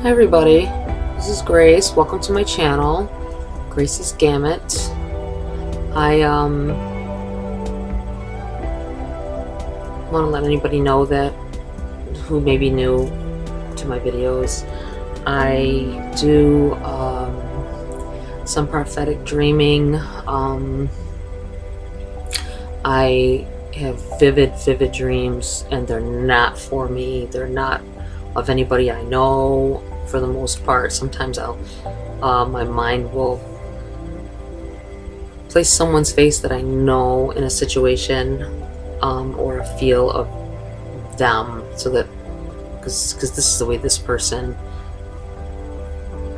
Hi everybody, this is Grace. Welcome to my channel, Grace's Gamut. I want to let anybody know that who may be new to my videos. I do some prophetic dreaming. I have vivid dreams, and they're not for me. They're not of anybody I know for the most part. Sometimes my mind will place someone's face that I know in a situation or a feel of them, so that because this is the way this person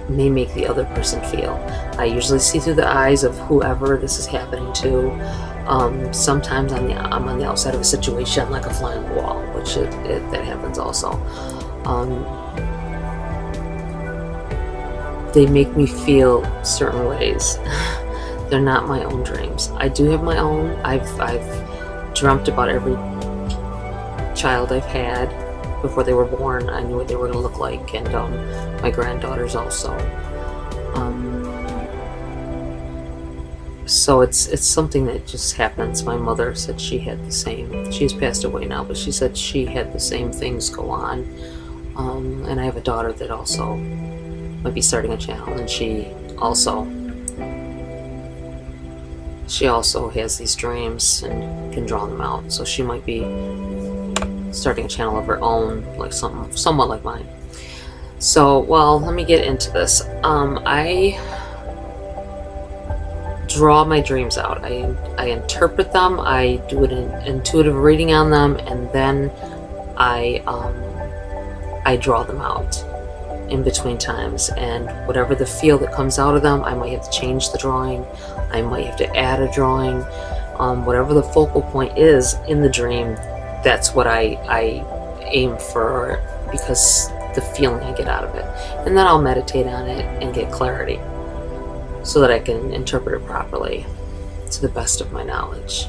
may make the other person feel. I usually see through the eyes of whoever this is happening to. Sometimes I'm on the outside of a situation, like a flying wall, which that happens also. They make me feel certain ways. They're not my own dreams. I do have my own. I've dreamt about every child I've had before they were born. I knew what they were going to look like, and my granddaughters also. So it's something that just happens. My mother said she had the same. She's passed away now, but she said she had the same things go on. And I have a daughter that also might be starting a channel, and she also has these dreams and can draw them out. So she might be starting a channel of her own, like something somewhat like mine. So, well, let me get into this. I draw my dreams out. I interpret them. I do an intuitive reading on them, and then I draw them out in between times. And whatever the feel that comes out of them, I might have to change the drawing. I might have to add a drawing. Whatever the focal point is in the dream, that's what I aim for, because the feeling I get out of it. And then I'll meditate on it and get clarity, so that I can interpret it properly to the best of my knowledge,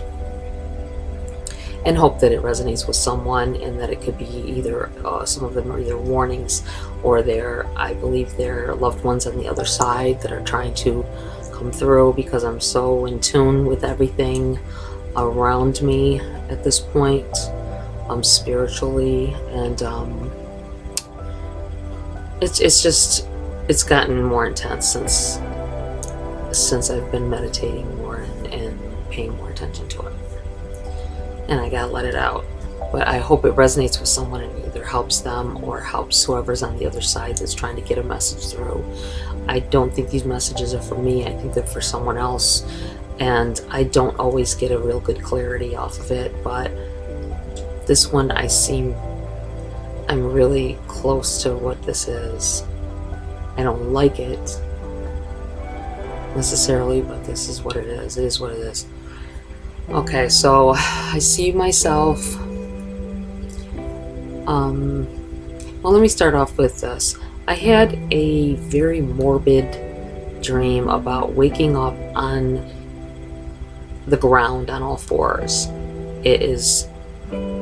and hope that it resonates with someone, and that it could be either some of them are either warnings, or I believe they're loved ones on the other side that are trying to come through, because I'm so in tune with everything around me at this point, spiritually, and it's gotten more intense since I've been meditating more and paying more attention to it. And I gotta let it out. But I hope it resonates with someone and either helps them or helps whoever's on the other side that's trying to get a message through. I don't think these messages are for me. I think they're for someone else. And I don't always get a real good clarity off of it. But this one, I'm really close to what this is. I don't like it necessarily, but this is what it is. It is what it is. Okay, so I see myself. Well, let me start off with this. I had a very morbid dream about waking up on the ground on all fours. It is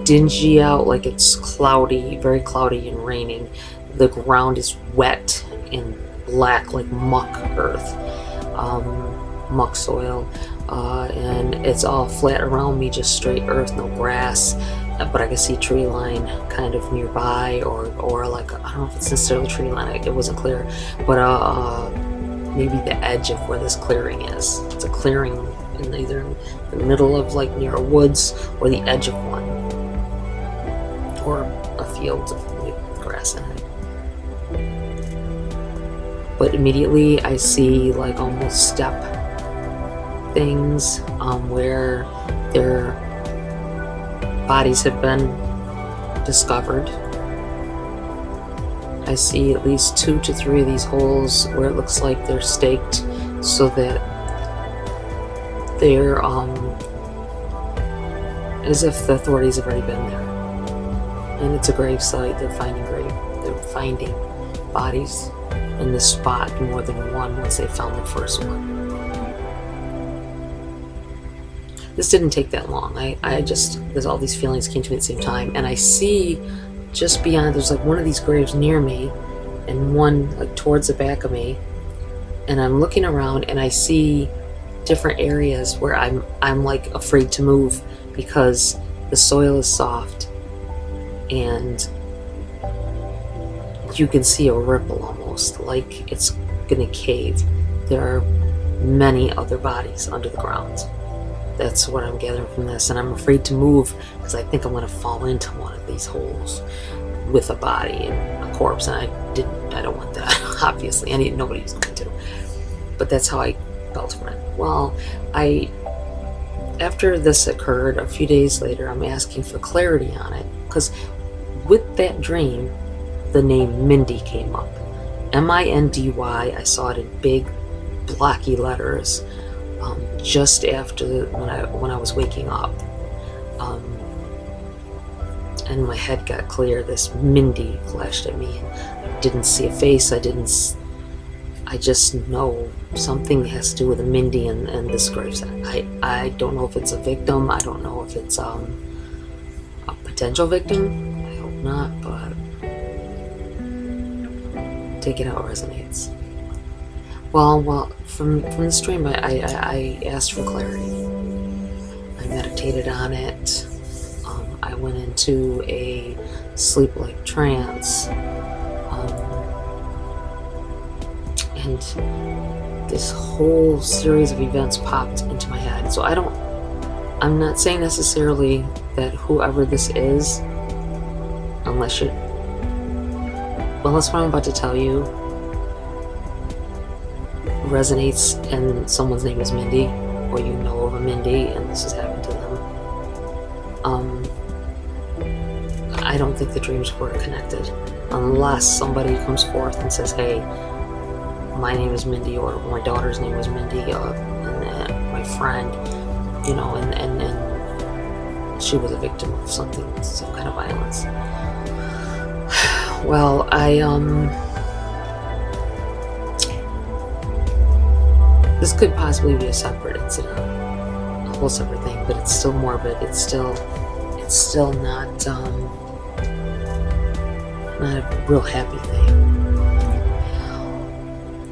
dingy out, like it's cloudy, very cloudy and raining. The ground is wet and black, like muck earth, muck soil, and it's all flat around me, just straight earth, no grass, but I can see tree line kind of nearby, or like, I don't know if it's necessarily tree line, it wasn't clear, but maybe the edge of where this clearing is. It's a clearing in either the middle of, like, near a woods, or the edge of one, or a field with grass in it. But immediately I see, like, almost step things where their bodies have been discovered. I see at least 2 to 3 of these holes where it looks like they're staked, so that they're as if the authorities have already been there. And it's a grave site. They're finding bodies in this spot, more than one, once they found the first one. This didn't take that long. There's all these feelings came to me at the same time, and I see just beyond, there's like one of these graves near me, and one like towards the back of me, and I'm looking around and I see different areas where I'm like afraid to move because the soil is soft and you can see a ripple almost like it's gonna cave. There are many other bodies under the ground. That's what I'm gathering from this, and I'm afraid to move because I think I'm gonna fall into one of these holes with a body and a corpse, and I don't want that. Obviously, nobody's going to, but that's how I felt from it. Well, after this occurred a few days later, I'm asking for clarity on it because with that dream, the name Mindy came up. Mindy. I saw it in big blocky letters just after when I was waking up, and my head got clear. This Mindy flashed at me, and I didn't see a face. I just know something has to do with a Mindy and this gravesite. I don't know if it's a victim. I don't know if it's a potential victim. I hope not, but take it how it resonates. Well, from the stream, I asked for clarity. I meditated on it. I went into a sleep-like trance, and this whole series of events popped into my head. So I'm not saying necessarily that whoever this is, unless what I'm about to tell you resonates and someone's name is Mindy, or you know of a Mindy and this has happened to them. I don't think the dreams were connected unless somebody comes forth and says, hey, my name is Mindy, or my daughter's name was Mindy, and my friend, and she was a victim of some kind of violence. Well, this could possibly be a separate incident, a whole separate thing, but it's still morbid. It's still not a real happy thing.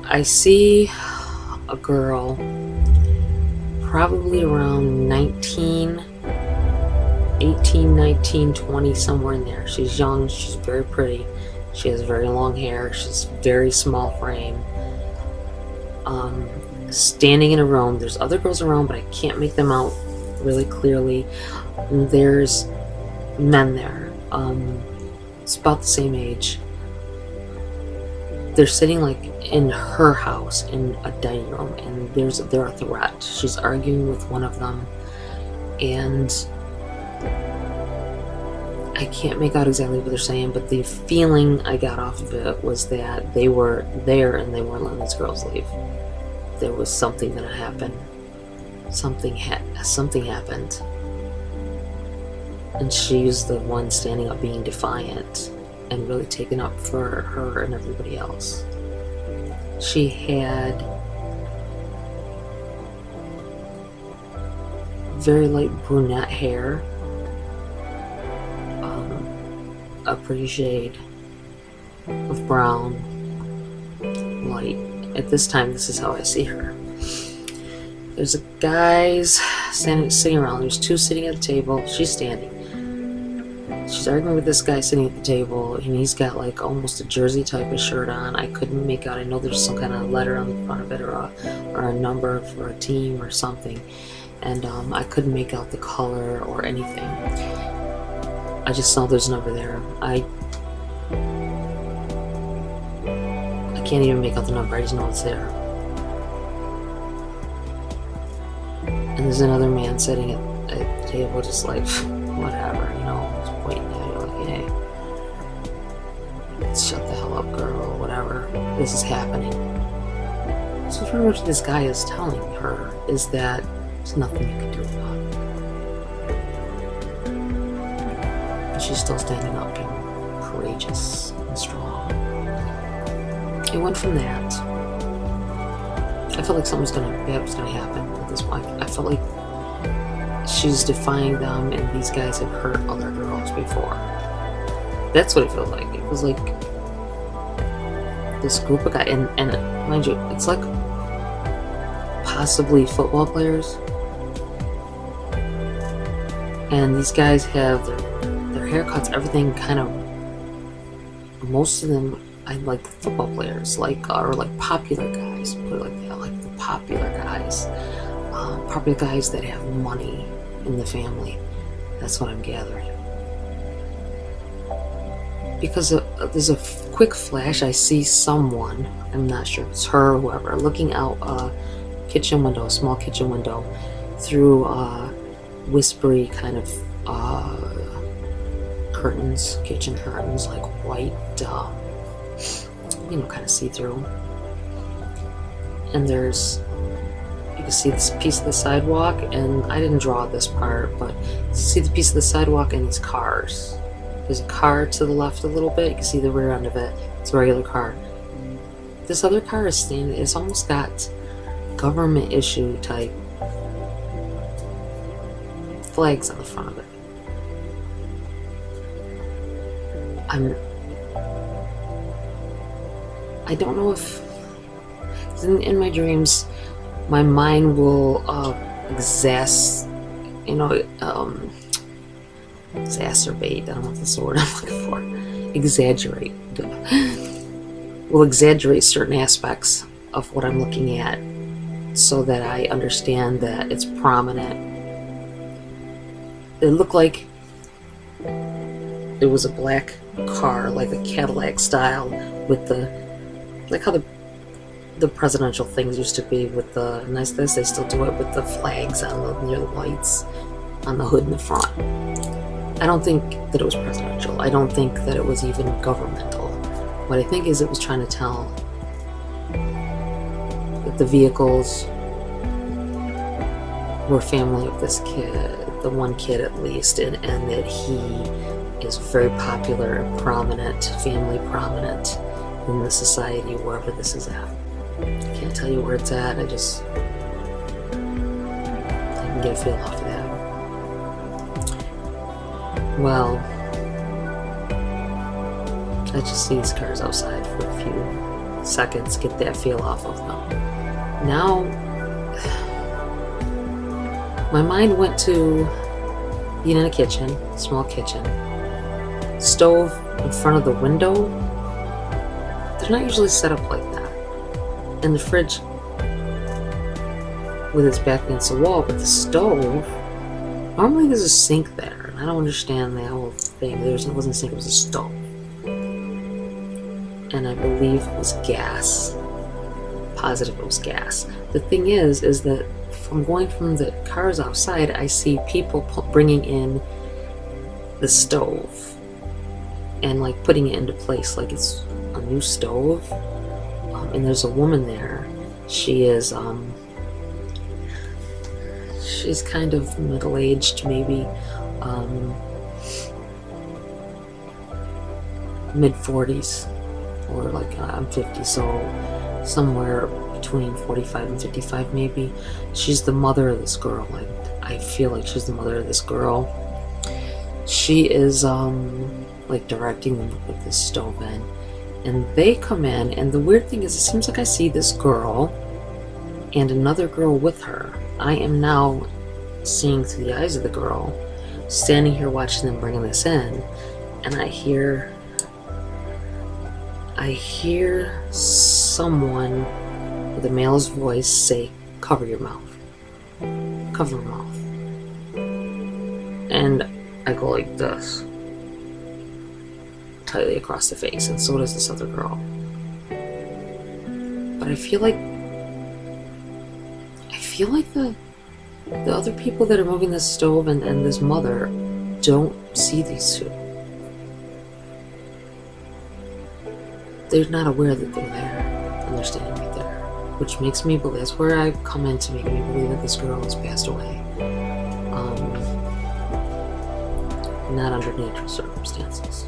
I see a girl, probably around 18, 19, 20, somewhere in there. She's young, she's very pretty, she has very long hair, she's very small frame. Standing in a room, there's other girls around, but I can't make them out really clearly. And there's men there. It's about the same age. They're sitting like in her house in a dining room, and they're a threat. She's arguing with one of them, and I can't make out exactly what they're saying, but the feeling I got off of it was that they were there and they weren't letting these girls leave. There was something gonna happen. Something happened. And she's the one standing up being defiant and really taking up for her and everybody else. She had very light brunette hair, a pretty shade of brown, light. At this time, this is how I see her. There's a guys sitting around. There's two sitting at the table. She's standing. She's arguing with this guy sitting at the table, and he's got like almost a jersey type of shirt on. I couldn't make out. I know there's some kind of letter on the front of it, or a number for a team or something, and I couldn't make out the color or anything. I just saw there's a number there. I can't even make out the number. I just know it's there. And there's another man sitting at the table, just like whatever, just pointing at you like, hey, shut the hell up, girl, or whatever. This is happening. So pretty much this guy is telling her is that there's nothing you can do about it. And she's still standing up and courageous and strong. It went from that. I felt like something bad was gonna happen at this point. I felt like she's defying them, and these guys have hurt other girls before. That's what it felt like. It was like this group of guys, and mind you, it's like possibly football players. And these guys have their haircuts, everything kind of, most of them, I like football players, like, or like popular guys, put it like that, like the popular guys that have money in the family. That's what I'm gathering. Because there's a quick flash, I see someone, I'm not sure if it's her or whoever, looking out a kitchen window, a small kitchen window, through whispery kind of curtains, kitchen curtains, like white, kind of see-through. And you can see this piece of the sidewalk, and I didn't draw this part, but you see the piece of the sidewalk and these cars. There's a car to the left a little bit, you can see the rear end of it, it's a regular car. This other car is standing, it's almost got government issue type flags on the front of it. I don't know if in my dreams my mind will exacerbate, I don't know if that's the word I'm looking for, exaggerate, will exaggerate certain aspects of what I'm looking at so that I understand that it's prominent. It looked like it was a black car, like a Cadillac style, with like how the presidential things used to be with the niceness. They still do it with the flags on near the lights on the hood in the front. I don't think that it was presidential. I don't think that it was even governmental. What I think is it was trying to tell that the vehicles were family of this kid, the one kid at least, and that he is very popular and prominent, family prominent in the society wherever this is at. I can't tell you where it's at, I can get a feel off of that. Well, I just see these cars outside for a few seconds, get that feel off of them. Now, my mind went to being in a kitchen, small kitchen, stove in front of the window. They're not usually set up like that. And the fridge with its back against the wall, but the stove, normally there's a sink there. And I don't understand that whole thing. It wasn't a sink, it was a stove. And I believe it was gas. Positive it was gas. The thing is that from going from the cars outside, I see people bringing in the stove and like putting it into place like it's a new stove. And there's a woman there. She is she's kind of middle-aged, maybe mid-40s, or like I'm 50, so somewhere between 45 and 55 maybe. She's the mother of this girl. I feel like she's the mother of this girl. She is like directing them to put this stove in, and they come in, and the weird thing is it seems like I see this girl and another girl with her. I am now seeing through the eyes of the girl, standing here watching them bringing this in, and I hear someone with a male's voice say, "Cover your mouth. Cover your mouth." And I go like this, tightly across the face, and so does this other girl. But I feel like the other people that are moving this stove and this mother don't see these two. They're not aware that they're there, and they're standing right there, which makes me believe, that's where I come in to make me believe that this girl has passed away. Not under natural circumstances.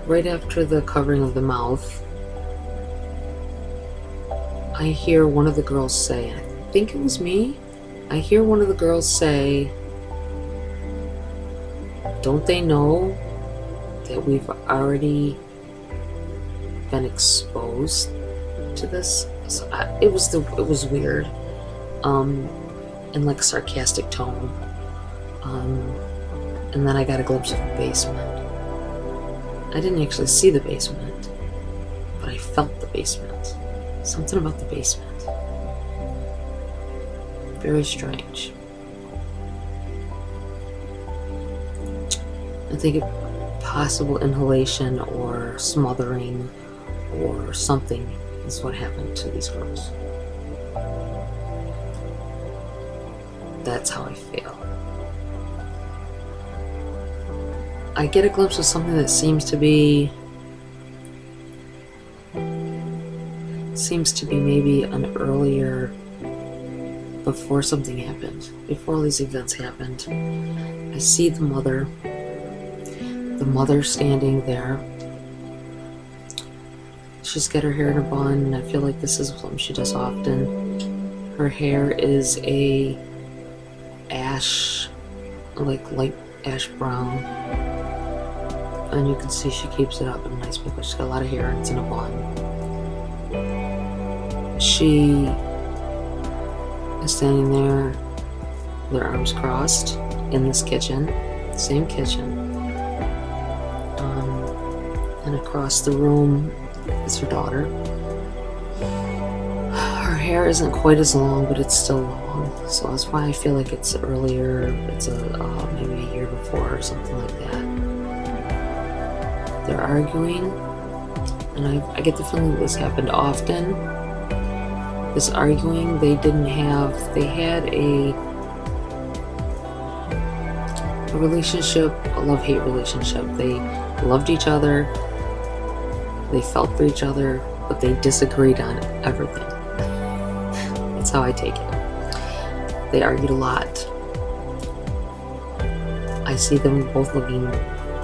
right after the covering of the mouth, I hear one of the girls say, I think it was me, I hear one of the girls say, don't they know that we've already been exposed to this? So it was weird, in like a sarcastic tone, and then I got a glimpse of the basement. I didn't actually see the basement, but I felt the basement. Something about the basement. Very strange. I think possible inhalation or smothering or something is what happened to these girls. That's how I feel. I get a glimpse of something that seems to be maybe an earlier, before something happened, before all these events happened. I see the mother standing there. She's got her hair in a bun, and I feel like this is something she does often. Her hair is a ash, like light ash brown, and you can see she keeps it up in a nice big way. She's got a lot of hair and it's in a bun. She is standing there with her arms crossed in this kitchen, same kitchen, and across the room is her daughter. Her hair isn't quite as long, but it's still long, so that's why I feel like it's earlier. It's maybe a year before or something like that. They're arguing, and I get the feeling that this happened often. This arguing, they had a relationship, a love-hate relationship. They loved each other, they felt for each other, but they disagreed on everything. That's how I take it. They argued a lot. I see them both looking,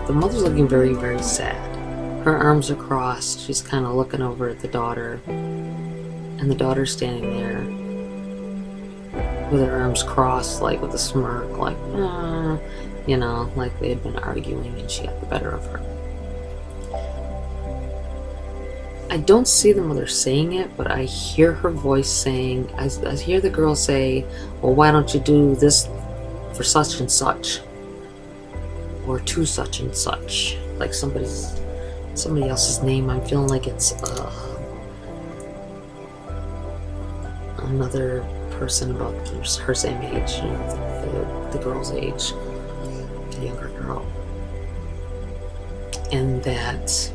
the mother's looking very, very sad. Her arms are crossed, she's kind of looking over at the daughter, and the daughter's standing there with her arms crossed, like with a smirk, like, like they had been arguing and she got the better of her. I don't see the mother saying it, but I hear her voice saying, I hear the girl say, well, why don't you do this for such and such? Or to such and such. Like somebody else's name. I'm feeling like it's another person about her same age, the girl's age, the younger girl. And that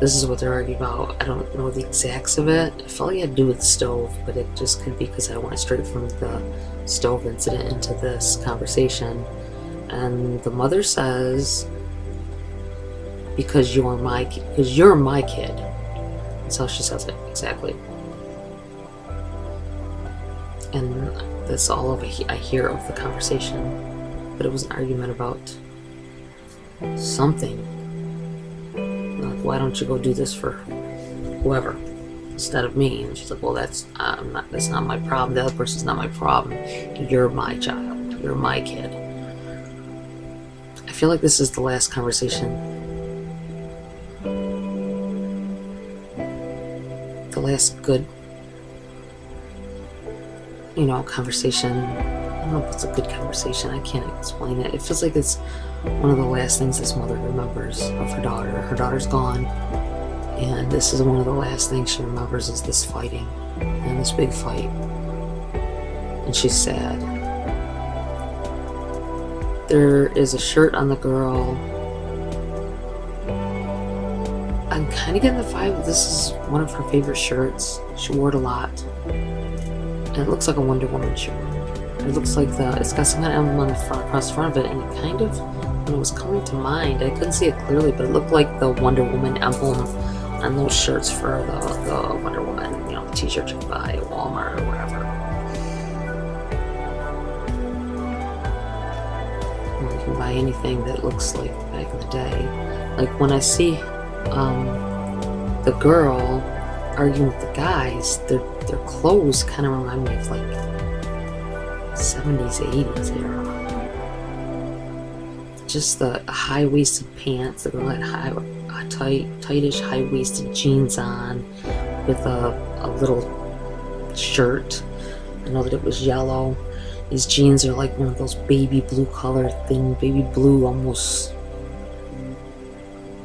this is what they're arguing about. I don't know the exacts of it. I felt like it had to do with the stove, but it just could be because I went straight from the stove incident into this conversation. And the mother says, because you're my kid. That's how she says it, exactly. And that's all of it I hear of the conversation. But it was an argument about something. Like, why don't you go do this for whoever instead of me? And she's like, well, that's not my problem. The other person's not my problem. You're my child. You're my kid. I feel like this is the last conversation. The last good, conversation. I don't know if it's a good conversation. I can't explain it. It feels like it's one of the last things this mother remembers of her daughter. Her daughter's gone, and this is one of the last things she remembers is this fighting, and this big fight. And she's sad. There is a shirt on the girl. I'm kind of getting the vibe that this is one of her favorite shirts. She wore it a lot. And it looks like a Wonder Woman shirt. It looks like it's got some kind of emblem on the front, across the front of it, and it kind of, when it was coming to mind, I couldn't see it clearly, but it looked like the Wonder Woman emblem on those shirts for the Wonder Woman, the t-shirts you can buy at Walmart or wherever. can buy anything that looks like back in the day. Like when I see the girl arguing with the guys, their clothes kind of remind me of like 70s, 80s era. Just the high-waisted pants. The girl had tightish high-waisted jeans on with a little shirt. I know that it was yellow. These jeans are like one of those baby blue color, thin baby blue, almost.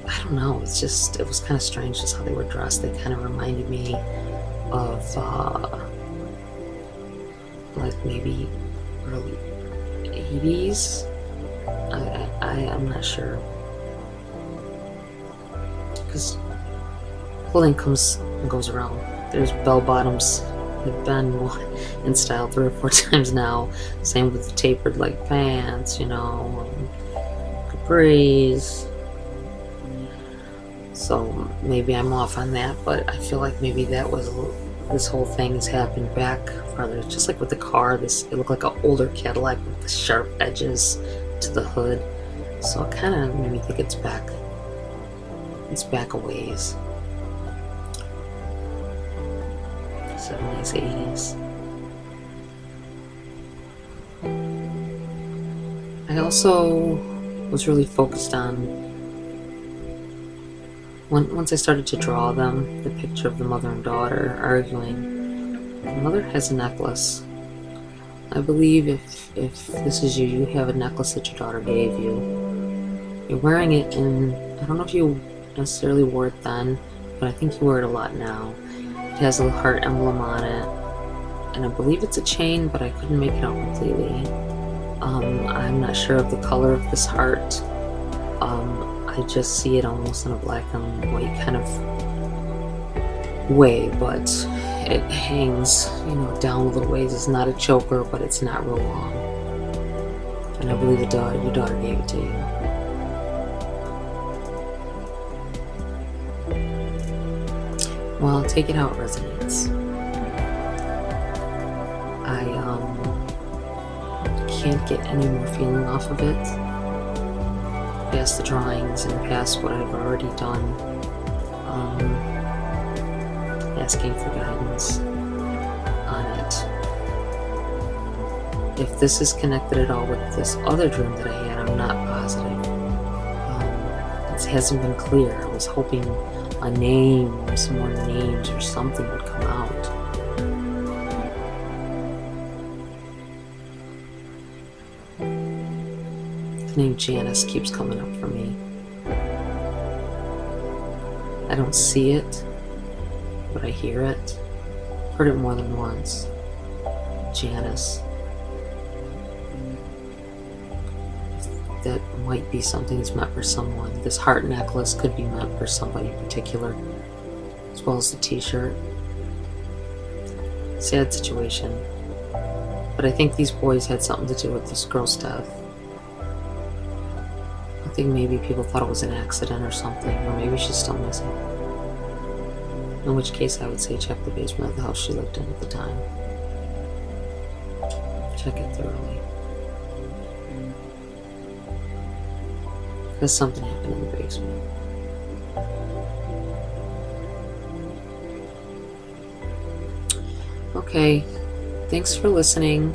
I don't know. It was kind of strange just how they were dressed. They kind of reminded me of like maybe early 80s. I'm not sure, because clothing comes and goes around. There's bell bottoms have been in style 3 or 4 times now. Same with the tapered like pants, capris. So maybe I'm off on that, but I feel like maybe that was this whole thing has happened back farther. Just like with the car, it looked like an older Cadillac with the sharp edges to the hood. So it kind of made me think it's back a ways. 70s, 80s. I also was really focused on, once I started to draw them, the picture of the mother and daughter arguing. The mother has a necklace. I believe if this is you, you have a necklace that your daughter gave you. You're wearing it in, I don't know if you necessarily wore it then, but I think you wear it a lot now. It has a little heart emblem on it, and I believe it's a chain, but I couldn't make it out completely. I'm not sure of the color of this heart. I just see it almost in a black and white kind of way, but it hangs, down a little ways. It's not a choker, but it's not real long. And I believe your daughter gave it to you. Well, take it how it resonates. I can't get any more feeling off of it past the drawings and past what I've already done. Asking for guidance on it. If this is connected at all with this other dream that I had, I'm not positive. It hasn't been clear. I was hoping a name, some more names or something would come out. The name Janice keeps coming up for me. I don't see it, but I hear it. Heard it more than once. Janice. That might be something that's meant for someone. This heart necklace could be meant for somebody in particular, as well as the t-shirt. Sad situation. But I think these boys had something to do with this girl's death. I think maybe people thought it was an accident or something, or maybe she's still missing. In which case I would say check the basement of the house she lived in at the time. Check it thoroughly. Because something happened in the basement. Okay, thanks for listening.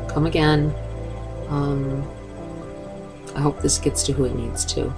Come again. I hope this gets to who it needs to.